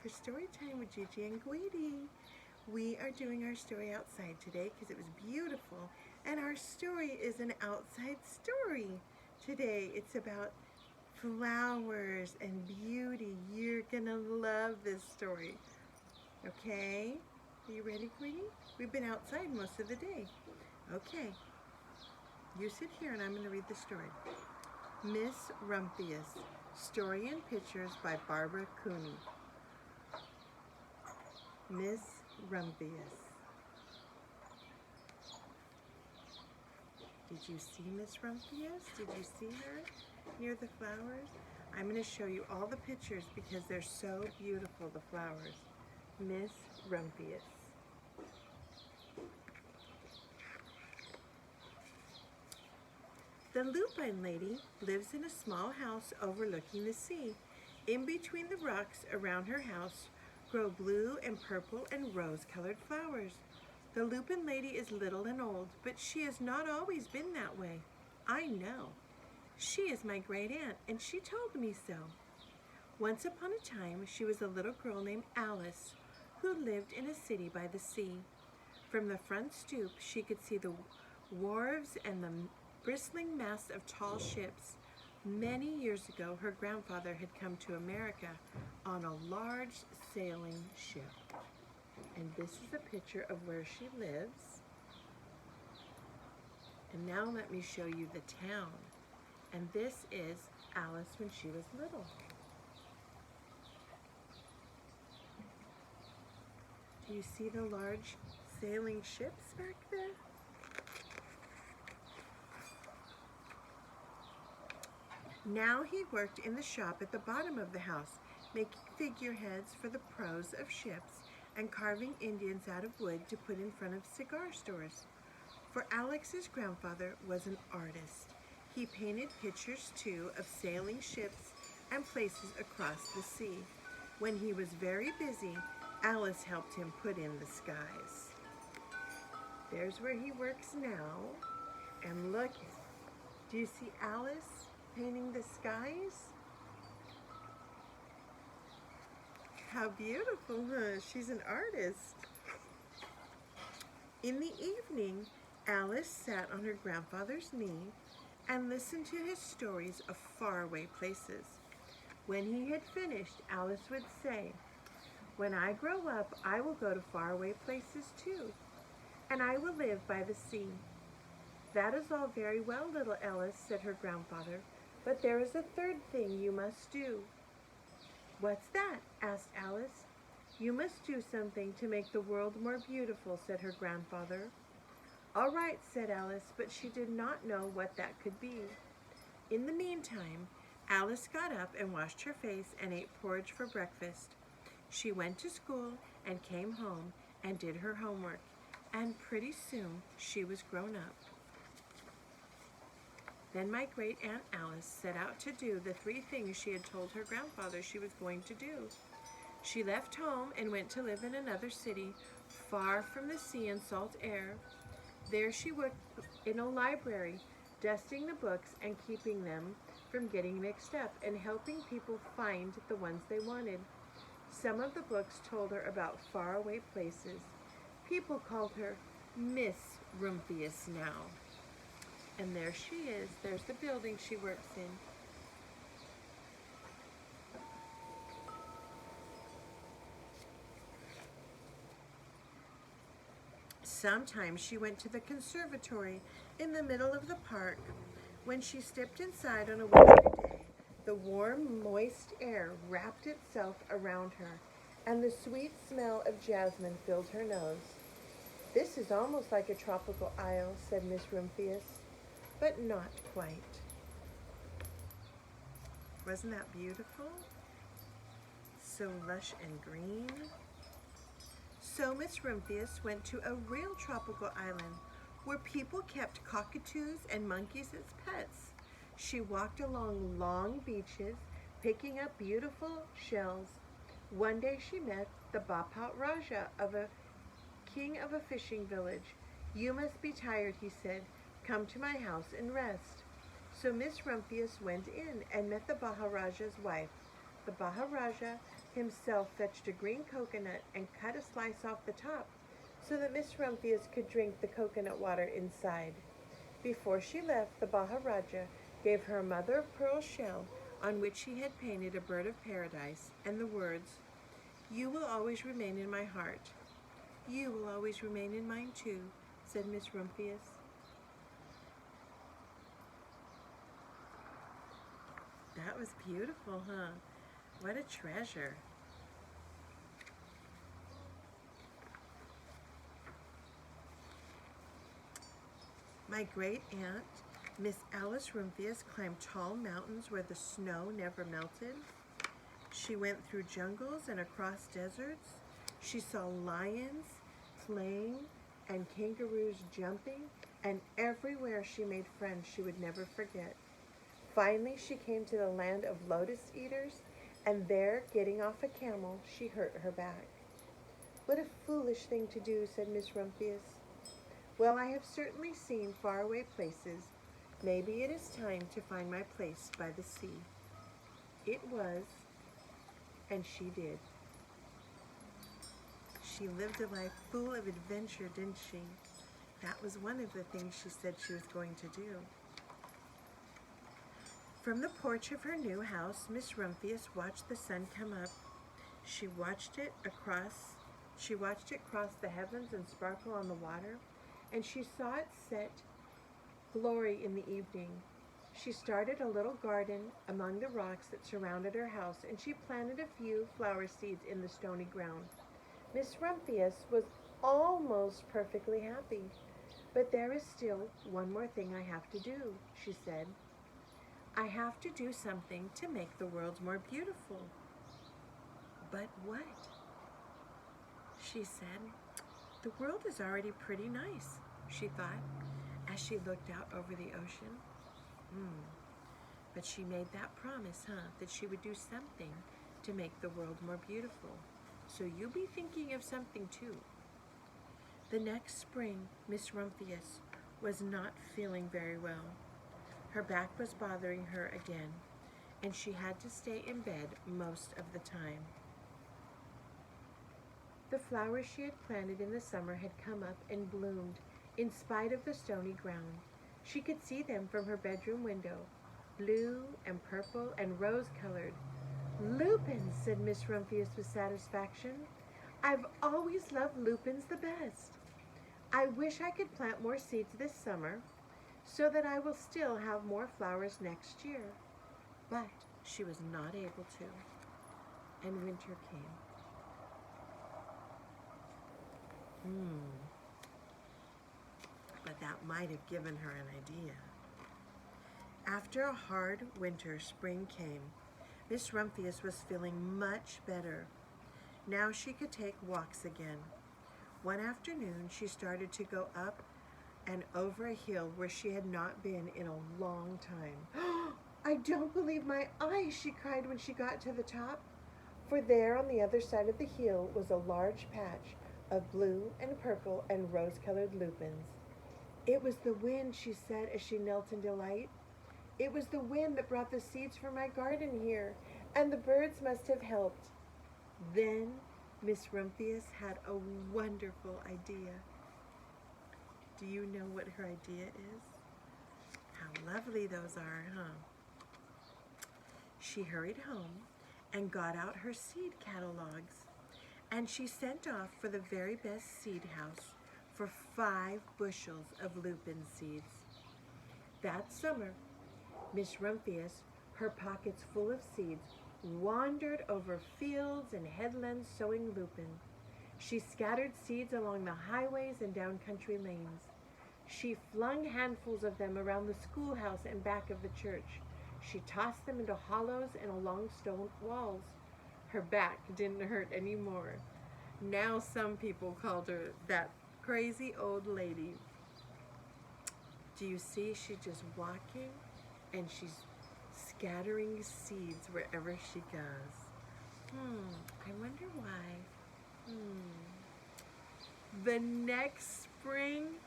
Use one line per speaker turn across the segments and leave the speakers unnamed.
for story time with Gigi and Guidi. We are doing our story outside today because it was beautiful, and our story is an outside story. Today it's about flowers and beauty. You're gonna love this story. Okay? Are you ready, Guidi? We've been outside most of the day. Okay. You sit here and I'm gonna read the story. Miss Rumphius. Story and pictures by Barbara Cooney. Miss Rumphius. Did you see Miss Rumphius? Did you see her near the flowers? I'm going to show you all the pictures because they're so beautiful, the flowers. Miss Rumphius. The lupine lady lives in a small house overlooking the sea. In between the rocks around her house grow blue and purple and rose-colored flowers. The lupine lady is little and old, but she has not always been that way. I know. She is my great aunt, and she told me so. Once upon a time, she was a little girl named Alice, who lived in a city by the sea. From the front stoop, she could see the wharves and the bristling masts of tall ships. Many years ago, her grandfather had come to America on a large sailing ship. And this is a picture of where she lives. And now let me show you the town. And this is Alice when she was little. Do you see the large sailing ships back there? Now he worked in the shop at the bottom of the house, making figureheads for the prows of ships and carving Indians out of wood to put in front of cigar stores. For Alex's grandfather was an artist. He painted pictures too of sailing ships and places across the sea. When he was very busy, Alice helped him put in the skies. There's where he works now. And look, do you see Alice painting the skies? How beautiful, huh? She's an artist. In the evening, Alice sat on her grandfather's knee and listened to his stories of faraway places. When he had finished, Alice would say, "When I grow up, I will go to faraway places too, and I will live by the sea." "That is all very well, little Alice," said her grandfather, "but there is a third thing you must do." "What's that?" asked Alice. "You must do something to make the world more beautiful," said her grandfather. "All right," said Alice, but she did not know what that could be. In the meantime, Alice got up and washed her face and ate porridge for breakfast. She went to school and came home and did her homework, and pretty soon she was grown up. Then my great Aunt Alice set out to do the 3 things she had told her grandfather she was going to do. She left home and went to live in another city, far from the sea and salt air. There she worked in a library, dusting the books and keeping them from getting mixed up and helping people find the ones they wanted. Some of the books told her about faraway places. People called her Miss Rumphius now. And there she is. There's the building she works in. Sometimes she went to the conservatory in the middle of the park. When she stepped inside on a wintry day, the warm, moist air wrapped itself around her, and the sweet smell of jasmine filled her nose. "This is almost like a tropical isle," said Miss Rumphius, "but not quite." Wasn't that beautiful? So lush and green. So Miss Rumphius went to a real tropical island where people kept cockatoos and monkeys as pets. She walked along long beaches, picking up beautiful shells. One day she met the Bapat Raja of a king of a fishing village. "You must be tired," he said. "Come to my house and rest." So Miss Rumphius went in and met the Maharaja's wife. the Maharaja himself fetched a green coconut and cut a slice off the top so that Miss Rumphius could drink the coconut water inside. Before she left, the Maharaja gave her a mother-of-pearl shell on which he had painted a bird of paradise and the words, "You will always remain in my heart." "You will always remain in mine too," said Miss Rumphius. That was beautiful, huh? What a treasure. My great aunt, Miss Alice Rumphius, climbed tall mountains where the snow never melted. She went through jungles and across deserts. She saw lions playing and kangaroos jumping, and everywhere she made friends she would never forget. Finally, she came to the land of lotus eaters, and there, getting off a camel, she hurt her back. "What a foolish thing to do," said Miss Rumphius. "Well, I have certainly seen faraway places. Maybe it is time to find my place by the sea." It was, and she did. She lived a life full of adventure, didn't she? That was one of the things she said she was going to do. From the porch of her new house, Miss Rumphius watched the sun come up. She watched it cross the heavens and sparkle on the water, and she saw it set glory in the evening. She started a little garden among the rocks that surrounded her house, and she planted a few flower seeds in the stony ground. Miss Rumphius was almost perfectly happy. "But there is still one more thing I have to do," she said. "I have to do something to make the world more beautiful." "But what?" she said. "The world is already pretty nice," she thought, as she looked out over the ocean. But she made that promise, that she would do something to make the world more beautiful. So you be thinking of something too. The next spring, Miss Rumphius was not feeling very well. Her back was bothering her again, and she had to stay in bed most of the time. The flowers she had planted in the summer had come up and bloomed in spite of the stony ground. She could see them from her bedroom window, blue and purple and rose-colored. "Lupins," said Miss Rumphius with satisfaction. "I've always loved lupins the best. I wish I could plant more seeds this summer so that I will still have more flowers next year." But she was not able to, and winter came. But that might have given her an idea. After a hard winter, spring came. Miss Rumphius was feeling much better. Now she could take walks again. One afternoon, she started to go up and over a hill where she had not been in a long time. "I don't believe my eyes," she cried when she got to the top. For there on the other side of the hill was a large patch of blue and purple and rose-colored lupins. "It was the wind," she said as she knelt in delight. "It was the wind that brought the seeds for my garden here, and the birds must have helped." Then Miss Rumphius had a wonderful idea. Do you know what her idea is? How lovely those are, huh? She hurried home and got out her seed catalogs, and she sent off for the very best seed house for 5 bushels of lupin seeds. That summer, Miss Rumphius, her pockets full of seeds, wandered over fields and headlands sowing lupin. She scattered seeds along the highways and down country lanes. She flung handfuls of them around the schoolhouse and back of the church. She tossed them into hollows and along stone walls. Her back didn't hurt anymore. Now some people called her that crazy old lady. Do you see? She's just walking and she's scattering seeds wherever she goes. I wonder why. The next spring,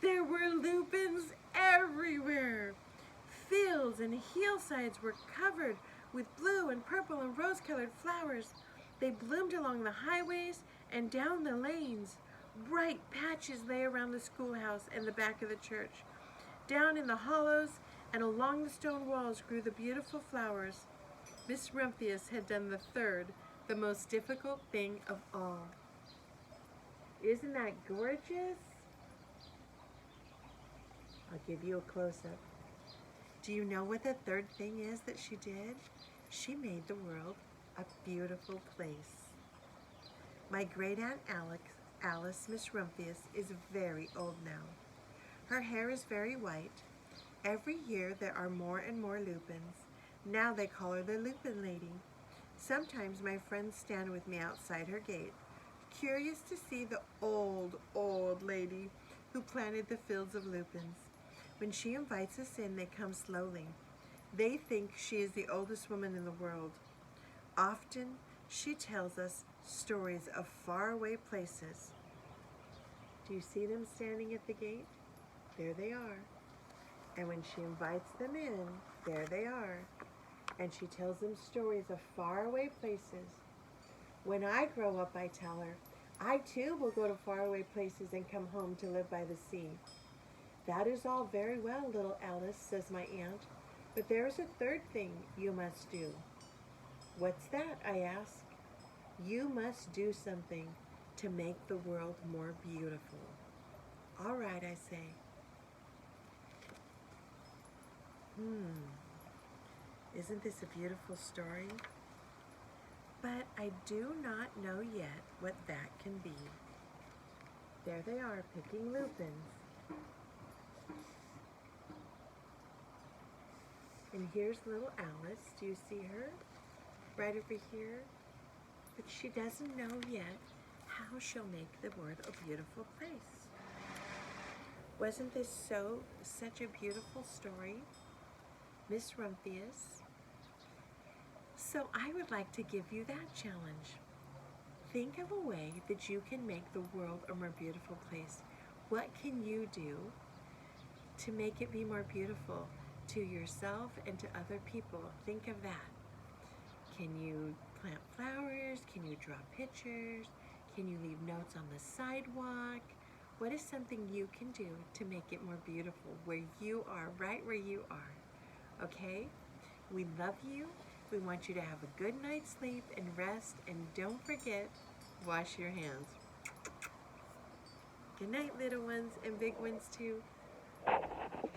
there were lupins everywhere. Fields and hillsides were covered with blue and purple and rose-colored flowers. They bloomed along the highways and down the lanes. Bright patches lay around the schoolhouse and the back of the church. Down in the hollows and along the stone walls grew the beautiful flowers. Miss Rumphius had done the third, the most difficult thing of all. Isn't that gorgeous? I'll give you a close-up. Do you know what the third thing is that she did? She made the world a beautiful place. My great-aunt Alice, Miss Rumphius, is very old now. Her hair is very white. Every year there are more and more lupins. Now they call her the Lupin Lady. Sometimes my friends stand with me outside her gate, curious to see the old lady who planted the fields of lupins. When she invites us in, they come slowly. They think she is the oldest woman in the world. Often, she tells us stories of faraway places. Do you see them standing at the gate? There they are. And when she invites them in, there they are. And she tells them stories of faraway places. When I grow up, I tell her, I too will go to faraway places and come home to live by the sea. That is all very well, little Alice, says my aunt, but there is a third thing you must do. What's that? I ask. You must do something to make the world more beautiful. All right, I say. Isn't this a beautiful story? But I do not know yet what that can be. There they are, picking lupins. And here's little Alice. Do you see her? Right over here. But she doesn't know yet how she'll make the world a beautiful place. Wasn't this such a beautiful story? Miss Rumphius? So I would like to give you that challenge. Think of a way that you can make the world a more beautiful place. What can you do to make it be more beautiful to yourself and to other people? Think of that. Can you plant flowers? Can you draw pictures? Can you leave notes on the sidewalk? What is something you can do to make it more beautiful where you are, right where you are? Okay? We love you. We want you to have a good night's sleep and rest, and don't forget, wash your hands. Good night, little ones and big ones too.